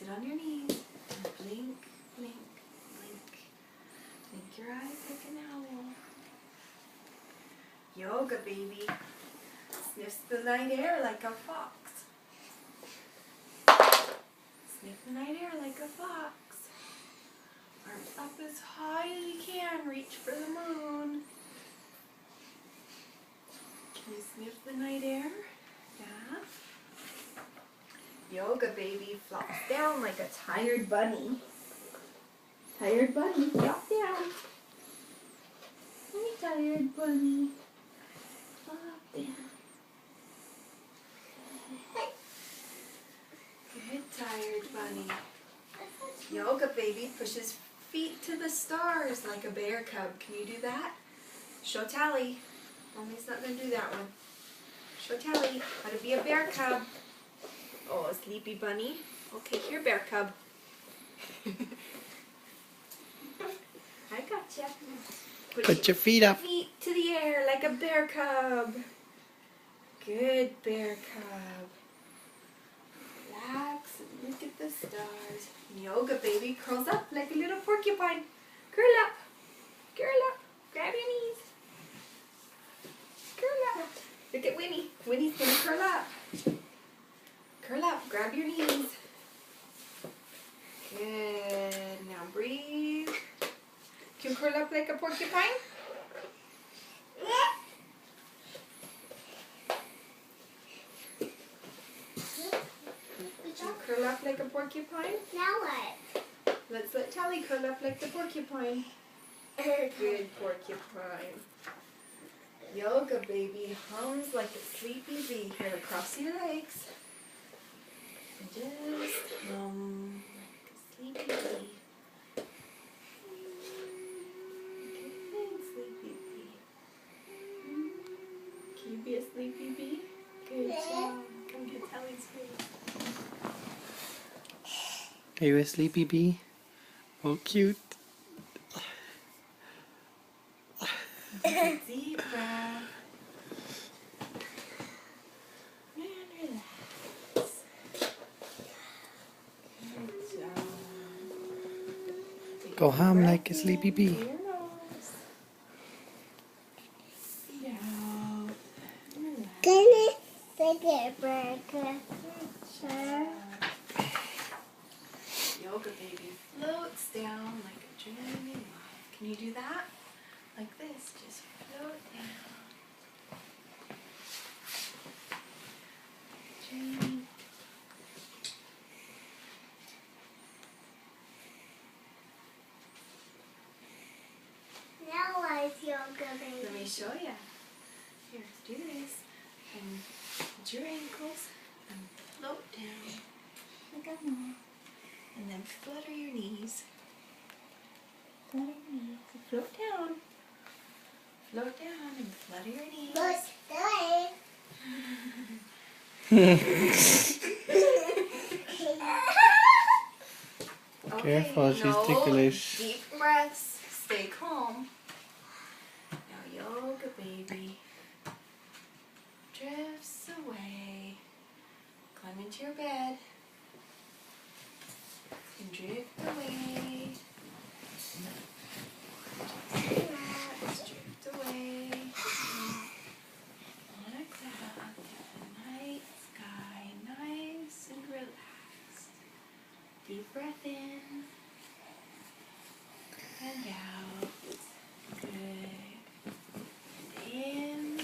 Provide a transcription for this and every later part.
Sit on your knees and blink, blink, blink. Blink your eyes like an owl. Yoga, baby. Sniffs the night air like a fox. Sniff the night air like a fox. Arms up as high as you can. Reach for the moon. Can you sniff the night air? Yeah. Yoga, baby. Flops down like a tired bunny. Tired bunny, flop down. Hey, tired bunny. Flop down. Good, tired bunny. Yoga, baby. Pushes feet to the stars like a bear cub. Can you do that? Show Tally. Mommy's not going to do that one. Show Tally how to be a bear cub. Oh, a sleepy bunny. Okay, here, bear cub. I gotcha. Put your feet up. Feet to the air like a bear cub. Good, bear cub. Relax and look at the stars. Yoga, baby. Curls up like a little porcupine. Curl up. Curl up. Grab your knees. Curl up. Look at Winnie. Winnie's going to curl up. Curl up. Grab your knees. Good. Now breathe. Can you curl up like a porcupine? Can you curl up like a porcupine? Now what? Let's let Tally curl up like the porcupine. Good porcupine. Yoga, baby. Hums like a sleepy bee. Here, cross your legs. And just hum like a sleepy bee. Good, sleepy bee. Can you be a sleepy bee? Good job. Come get Tally's face. Are you a sleepy bee? Oh, cute. Deep breath. And relax. Good job. Take Go a hum breath like a sleepy in bee. through your nose. Breathe out. Relax. Can I take a break? Good job. Yoga, baby. Floats down like a dreamy moth. Can you do that? Like this. Just float down. Dreamy. Now what's yoga, Let baby? me show you. Here, do this. And hold your ankles and float down like a moth. And then flutter your knees. Flutter your knees. And float down. Float down and flutter your knees. Let's do Okay, Careful, she's no ticklish. Deep breaths. Stay calm. Now yoga, baby. Drifts away. Climb into your bed. And drift away. Just relax. Drift away. On a cloud. The night sky. Nice and relaxed. Deep breath in. And out. Good. In.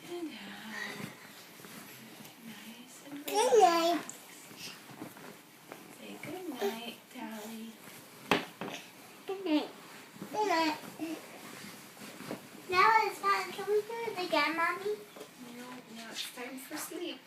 And out. Nice and Good relaxed. night. Say good night, Tally. Good night. Good night. Now it's fun. Can we do it again, Mommy? No, now it's time for sleep.